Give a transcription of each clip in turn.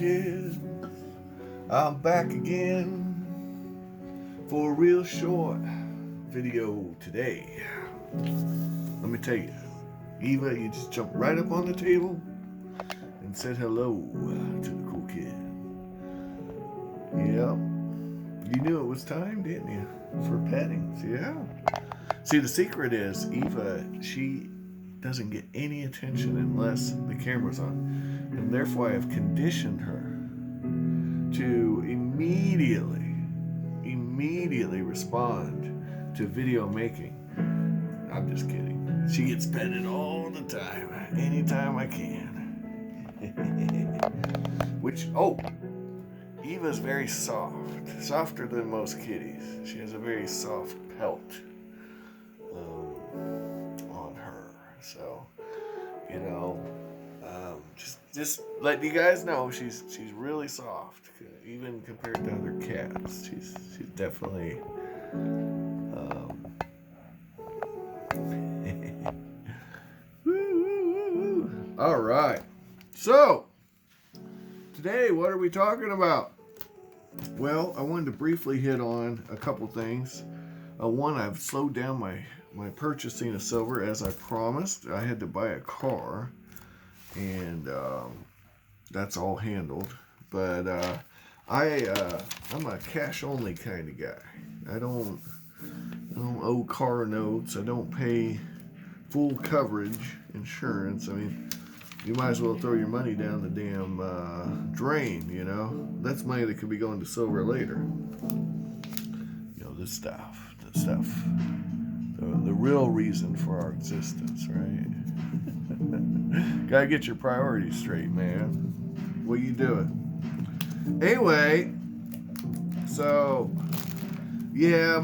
Kids. I'm back again for a real short video today. Let me tell you, Eva, you just jumped right up on the table and said hello to the cool kid. Yep, you knew it was time, didn't you? For pettings, yeah. See, the secret is Eva, she doesn't get any attention unless the camera's on. And therefore I have conditioned her to immediately respond to video making. I'm just kidding. She gets petted all the time, anytime I can. Eva's very soft, softer than most kitties. She has a very soft pelt on her. So, just letting you guys know, she's really soft, even compared to other cats. She's definitely. All right. So today, what are we talking about? Well, I wanted to briefly hit on a couple things. One, I've slowed down my purchasing of silver as I promised. I had to buy a car, and that's all handled. But I'm a cash only kind of guy. I don't owe car notes. I don't pay full coverage insurance. I mean, you might as well throw your money down the damn drain, you know? That's money that could be going to silver later. You know, this stuff. The real reason for our existence, right? Gotta get your priorities straight, man. What you doing? Anyway, so, yeah,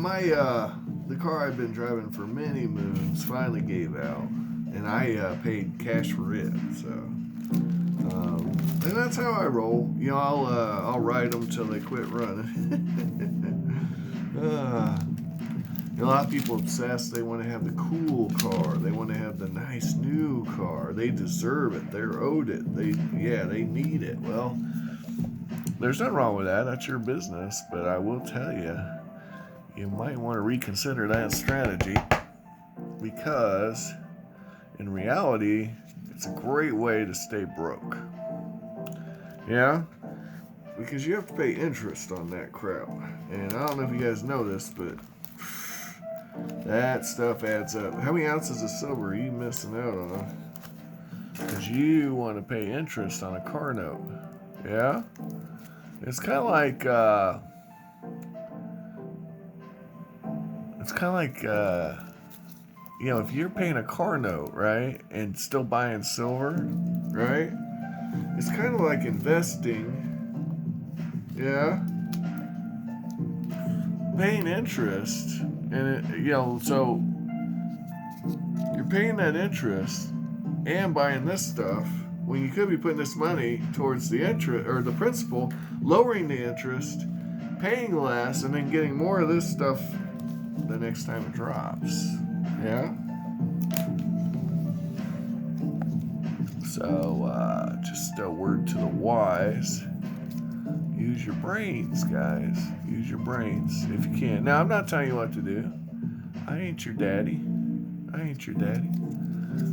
the car I've been driving for many moons finally gave out. And I paid cash for it, so and that's how I roll. You know, I'll ride them till they quit running. A lot of people obsessed. They want to have the cool car. They want to have the nice new car. They deserve it. They're owed it. They need it. Well, there's nothing wrong with that. That's your business. But I will tell you, you might want to reconsider that strategy, because in reality, it's a great way to stay broke. Yeah? Because you have to pay interest on that crap. And I don't know if you guys know this, but that stuff adds up. How many ounces of silver are you missing out on? Because you want to pay interest on a car note. Yeah? It's kind of like, if you're paying a car note, right, and still buying silver, right, it's kind of like investing, yeah, paying interest, and so you're paying that interest and buying this stuff when you could be putting this money towards the interest or the principal, lowering the interest, paying less, and then getting more of this stuff the next time it drops. Yeah? So, just a word to the wise. Use your brains, guys. Use your brains if you can. Now, I'm not telling you what to do. I ain't your daddy.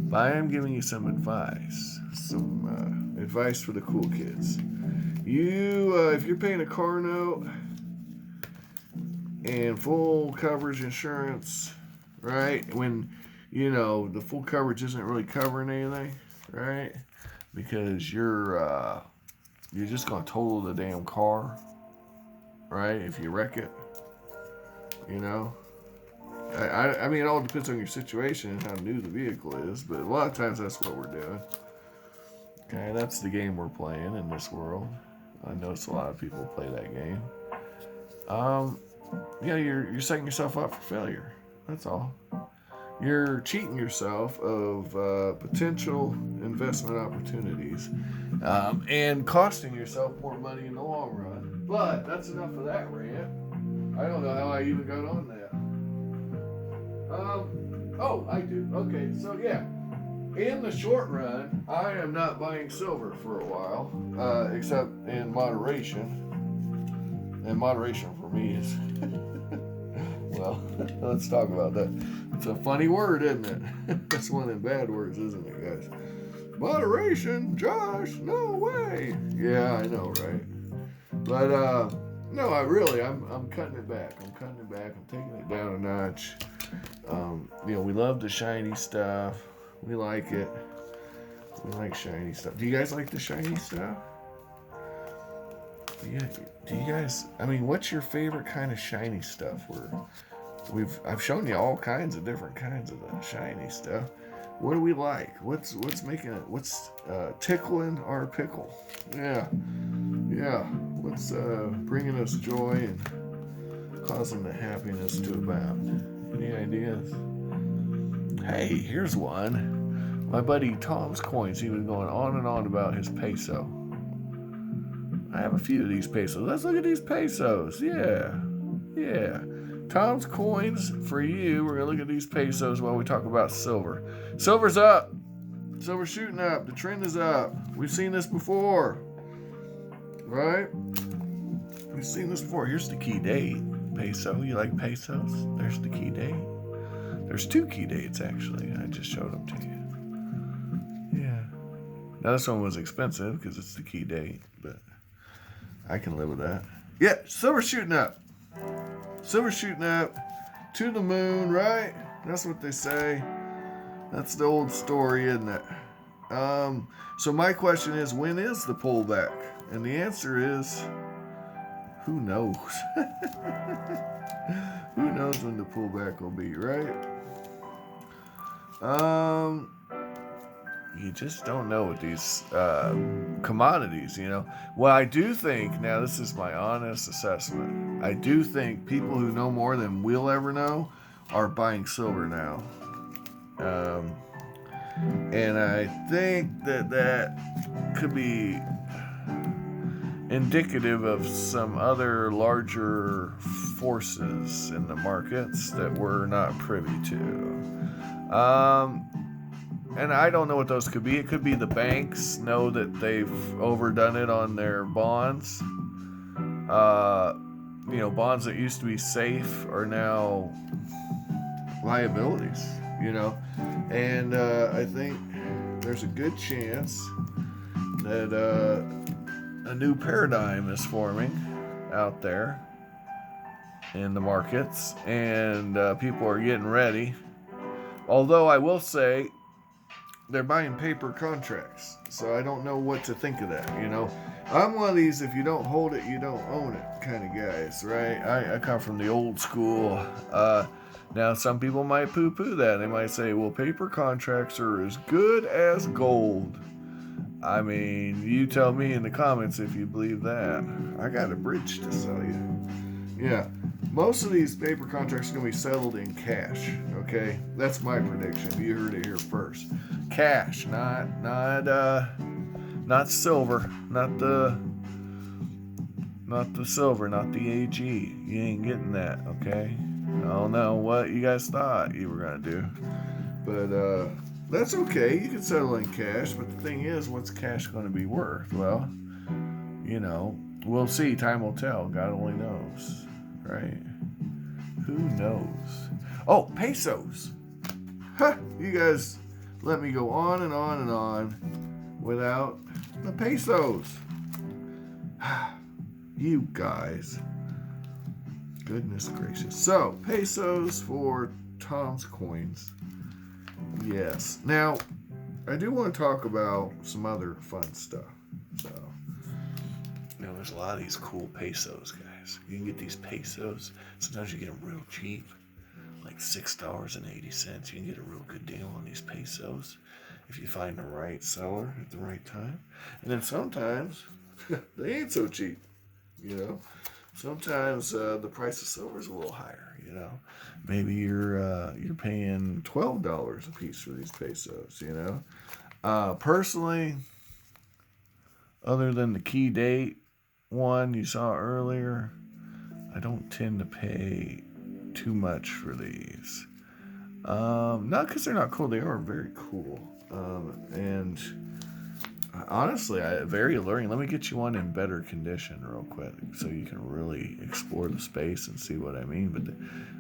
But I am giving you some advice. Some advice for the cool kids. If you're paying a car note and full coverage insurance, right? When, the full coverage isn't really covering anything, right? Because you're just going to total the damn car, right? If you wreck it, I mean, it all depends on your situation and how new the vehicle is, but a lot of times that's what we're doing. Okay, that's the game we're playing in this world. I notice a lot of people play that game. You're setting yourself up for failure. That's all. You're cheating yourself of potential investment opportunities and costing yourself more money in the long run. But that's enough of that rant. I don't know how I even got on that. I do. Okay, so yeah. in the short run, I am not buying silver for a while, except in moderation. And moderation for me is, well, let's talk about that. It's a funny word, isn't it? That's one of them bad words, isn't it, guys? Moderation, Josh, no way. Yeah, I know, right? But, no, I'm cutting it back. I'm taking it down a notch. We love the shiny stuff. We like it. We like shiny stuff. Do you guys like the shiny stuff? Do you guys, what's your favorite kind of shiny stuff? I've shown you all kinds of different kinds of the shiny stuff. What do we like? What's tickling our pickle? Yeah. What's bringing us joy and causing the happiness to abound? Any ideas? Hey, here's one. My buddy Tom's Coins, he was going on and on about his peso. I have a few of these pesos. Let's look at these pesos. Yeah. Tom's Coins for you. We're going to look at these pesos while we talk about silver. Silver's up. Silver's shooting up. The trend is up. We've seen this before. Right? We've seen this before. Here's the key date. Peso. You like pesos? There's the key date. There's 2 key dates, actually. I just showed them to you. Yeah. Now, this one was expensive because it's the key date, but I can live with that. Yeah, silver's shooting up. Silver's shooting up to the moon, right? That's what they say. That's the old story, isn't it? So my question is, when is the pullback? And the answer is, who knows? Who knows when the pullback will be, right? You just don't know with these commodities, Well, I do think, now this is my honest assessment, I do think people who know more than we'll ever know are buying silver now. And I think that could be indicative of some other larger forces in the markets that we're not privy to. And I don't know what those could be. It could be the banks know that they've overdone it on their bonds. Bonds that used to be safe are now liabilities, And I think there's a good chance that a new paradigm is forming out there in the markets, and people are getting ready. Although I will say, they're buying paper contracts, so I don't know what to think of that, I'm one of these, if you don't hold it, you don't own it kind of guys, right? I come from the old school. Now, some people might poo-poo that. They might say, well, paper contracts are as good as gold. You tell me in the comments if you believe that. I got a bridge to sell you. Yeah. Most of these paper contracts are going to be settled in cash, okay? That's my prediction. You heard it here first. Cash, not silver, not the silver, not the AG. You ain't getting that, okay? I don't know what you guys thought you were going to do. But that's okay. You can settle in cash, but the thing is, what's cash going to be worth? Well, we'll see. Time will tell. God only knows. Right? Who knows? Oh, pesos. You guys let me go on and on and on without the pesos. You guys. Goodness gracious. So, pesos for Tom's Coins. Yes. Now, I do want to talk about some other fun stuff. So, there's a lot of these cool pesos, guys. You can get these pesos. Sometimes you get them real cheap, like $6.80. You can get a real good deal on these pesos if you find the right seller at the right time. And then sometimes they ain't so cheap, Sometimes the price of silver is a little higher, Maybe you're paying $12 a piece for these pesos, Personally, other than the key date one you saw earlier, I don't tend to pay too much for these. Not because they're not cool. They are very cool. And honestly, very alluring. Let me get you one in better condition real quick so you can really explore the space and see what I mean. But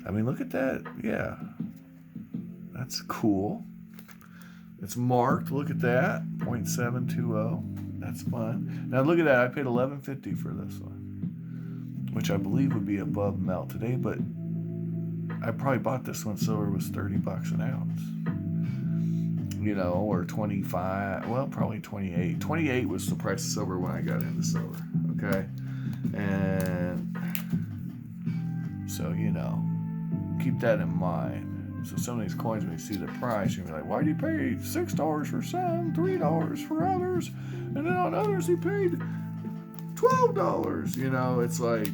I mean, look at that. Yeah, that's cool. It's marked. Look at that. 0.720. That's fun. Now look at that. I paid $11.50 for this one, which I believe would be above melt today, but I probably bought this one silver was $30 an ounce. You know, or 25, well, probably 28. 28 was the price of silver when I got into silver, okay? And so, you know, keep that in mind. So some of these coins, when you see the price, you'll be like, why did he pay $6 for some, $3 for others, and then on others he paid $12? You know, it's like,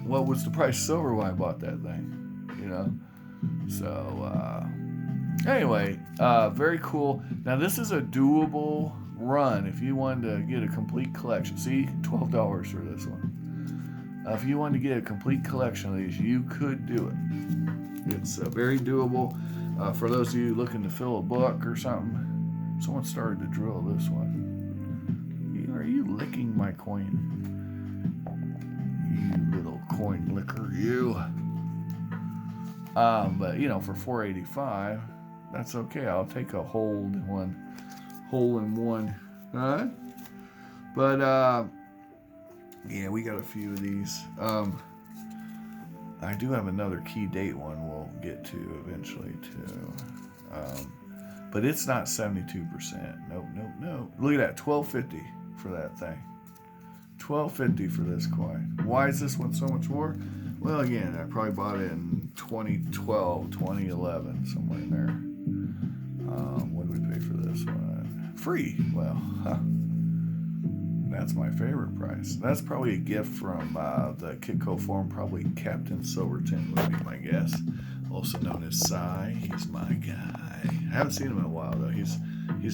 what was the price of silver when I bought that thing? You know? So, anyway, very cool. Now this is a doable run if you wanted to get a complete collection. See, $12 for this one. If you wanted to get a complete collection of these, you could do it. It's very doable. For those of you looking to fill a book or something, someone started to drill this one. Are you licking my coin? You little coin licker, you. But you know, for $4.85. That's okay. I'll take a hole in one. Huh? But yeah, we got a few of these. I do have another key date one we'll get to eventually too. But it's not 72%. Nope. Look at that, $12.50 for that thing. $12.50 for this coin. Why is this one so much more? Well, again, I probably bought it in 2012, 2011, somewhere in there. What did we pay for this one? Free. Well, that's my favorite price. That's probably a gift from the Kitco Forum. Probably Captain Silverton would be my guess. Also known as Cy. He's my guy. I haven't seen him in a while though. He's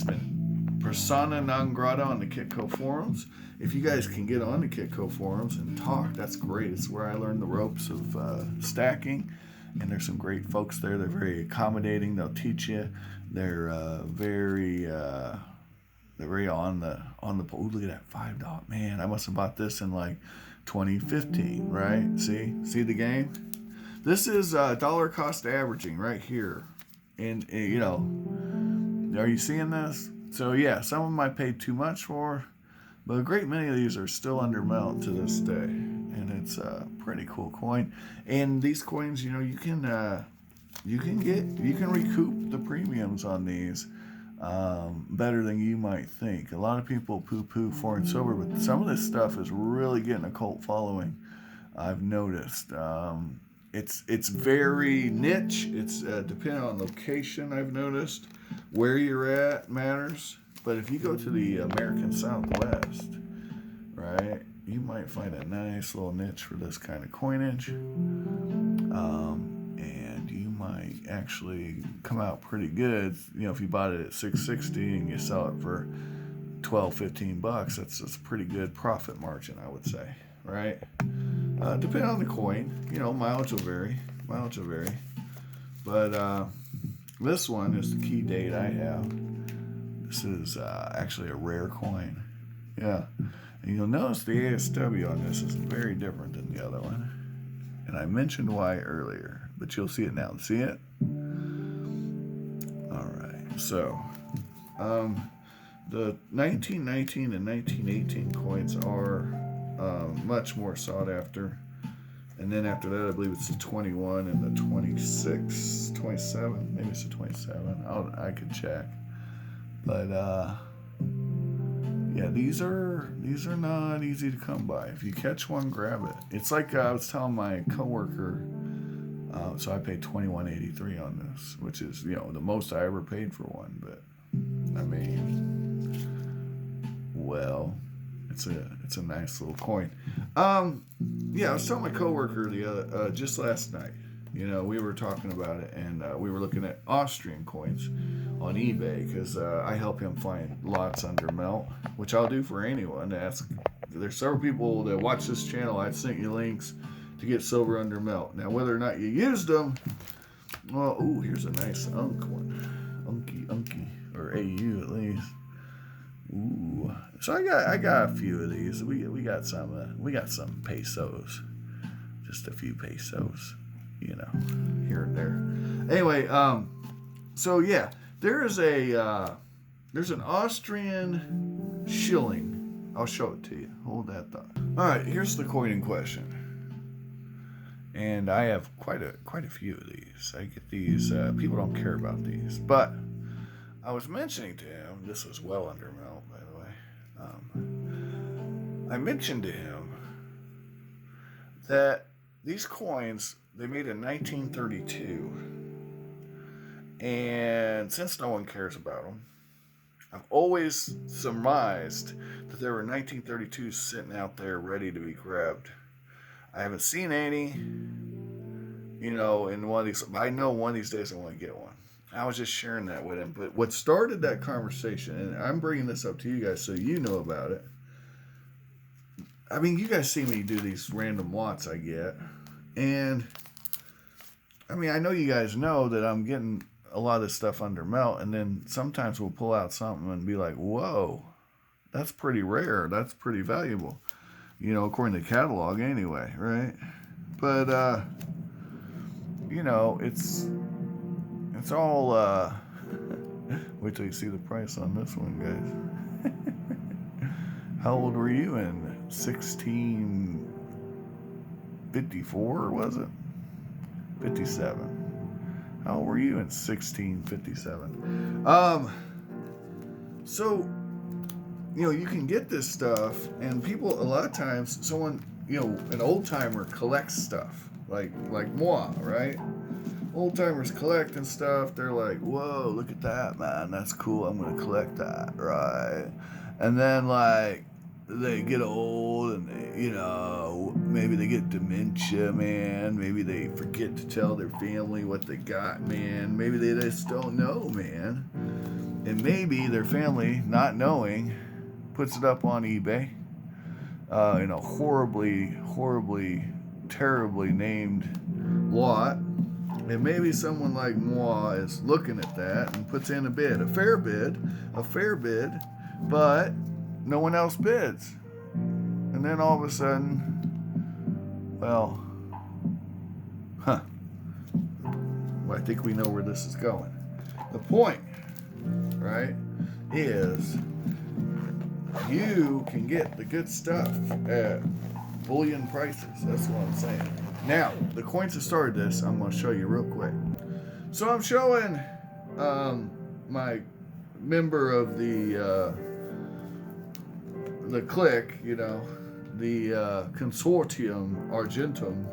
been persona non grata on the Kitco forums. If you guys can get on the Kitco forums and talk, that's great. It's where I learned the ropes of stacking, and there's some great folks there. They're very accommodating. They'll teach you. They're very on the. Oh, look at that $5. Man, I must have bought this in like 2015, right? See the game. This is dollar cost averaging right here, and you know, are you seeing this? So yeah, some of them I paid too much for, but a great many of these are still under melt to this day, and it's a pretty cool coin. And these coins, you know, you can recoup the premiums on these better than you might think. A lot of people poo-poo foreign silver, but some of this stuff is really getting a cult following. I've noticed. It's very niche. It's depending on location. I've noticed where you're at matters. But if you go to the American Southwest, right, you might find a nice little niche for this kind of coinage, and you might actually come out pretty good. You know, if you bought it at $6.60 and you sell it for $12-15, that's a pretty good profit margin, I would say, right? Depending on the coin, you know, mileage will vary. But this one is the key date I have. This is actually a rare coin. Yeah. And you'll notice the ASW on this is very different than the other one. And I mentioned why earlier, but you'll see it now. See it? All right. So, the 1919 and 1918 coins are much more sought after. And then after that, I believe it's the 21 and the 26, 27. Maybe it's the 27. I could check. But yeah, these are not easy to come by. If you catch one, grab it. It's like I was telling my coworker. So I paid $21.83 on this, which is, you know, the most I ever paid for one. But I mean, well, it's a nice little coin. Yeah, I was telling my coworker just last night. You know, we were talking about it, and we were looking at Austrian coins on eBay because I help him find lots under melt, which I'll do for anyone. There's several people that watch this channel. I've sent you links to get silver under melt. Now, whether or not you used them, well, ooh, here's a nice Unky, or pay you at least. Ooh. So I got a few of these. We got some pesos. Just a few pesos, here and there. Anyway, so yeah, there's an Austrian shilling. I'll show it to you. Hold that thought. All right, here's the coin in question. And I have quite a few of these. I get these. People don't care about these, but I was mentioning to him. This was well under melt, by the way. I mentioned to him that these coins they made in 1932, and since no one cares about them, I've always surmised that there were 1932s sitting out there ready to be grabbed. I haven't seen any, in one of these. I know one of these days I want to get one. I was just sharing that with him. But what started that conversation, and I'm bringing this up to you guys so you know about it. I mean, you guys see me do these random watts I get. And, I mean, I know you guys know that I'm getting a lot of this stuff under melt. And then sometimes we'll pull out something and be like, whoa, that's pretty rare. That's pretty valuable. According to the catalog anyway, right? But, it's all, wait till you see the price on this one, guys. How old were you in 1654, was it? 57. How old were you in 1657? So, you can get this stuff, and people, a lot of times, someone, an old timer collects stuff, like moi, right? Old timers collecting stuff. They're like, whoa, look at that, man. That's cool. I'm going to collect that, right? And then, they get old and, maybe they get dementia, man. Maybe they forget to tell their family what they got, man. Maybe they just don't know, man. And maybe their family, not knowing, puts it up on eBay in a horribly, terribly named lot. And maybe someone like moi is looking at that and puts in a bid, a fair bid, but no one else bids. And then all of a sudden, well, I think we know where this is going. The point, right, is you can get the good stuff at bullion prices. That's what I'm saying. Now, the coins that started this, I'm going to show you real quick. So I'm showing my member of the clique, the Consortium Argentum,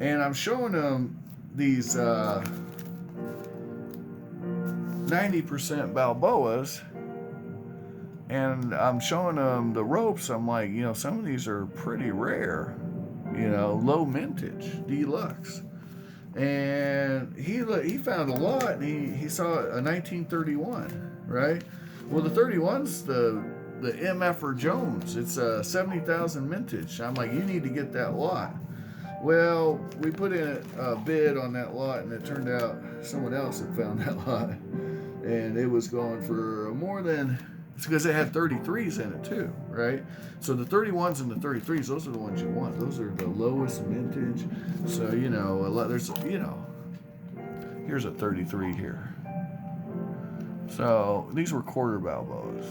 and I'm showing them these 90% Balboas, and I'm showing them the ropes. I'm like, some of these are pretty rare, low mintage, deluxe. And he found a lot, and he saw a 1931, right? Well, the 31's the MF Jones. It's a 70,000 mintage. I'm like, you need to get that lot. Well, we put in a bid on that lot, and it turned out someone else had found that lot, and it was going for more than. It's because it had 33s in it too, right? So the 31s and the 33s, those are the ones you want. Those are the lowest mintage. So, there's, here's a 33 here. So these were quarter Balboas.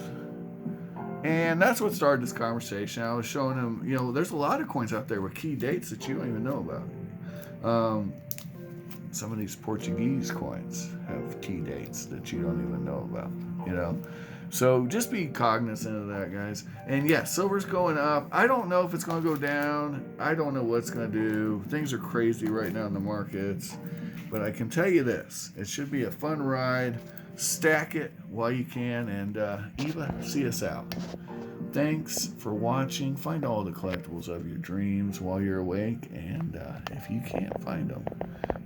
And that's what started this conversation. I was showing him, there's a lot of coins out there with key dates that you don't even know about. Some of these Portuguese coins have key dates that you don't even know about, So just be cognizant of that, guys. And yeah, silver's going up. I don't know if it's going to go down. I don't know what it's going to do. Things are crazy right now in the markets. But I can tell you this. It should be a fun ride. Stack it while you can. And Eva, see us out. Thanks for watching. Find all the collectibles of your dreams while you're awake. And if you can't find them,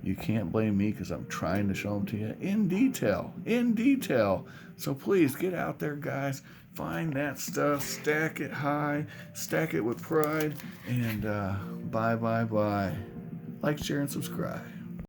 you can't blame me because I'm trying to show them to you in detail. So please get out there, guys. Find that stuff. Stack it high. Stack it with pride. And bye. Like, share, and subscribe.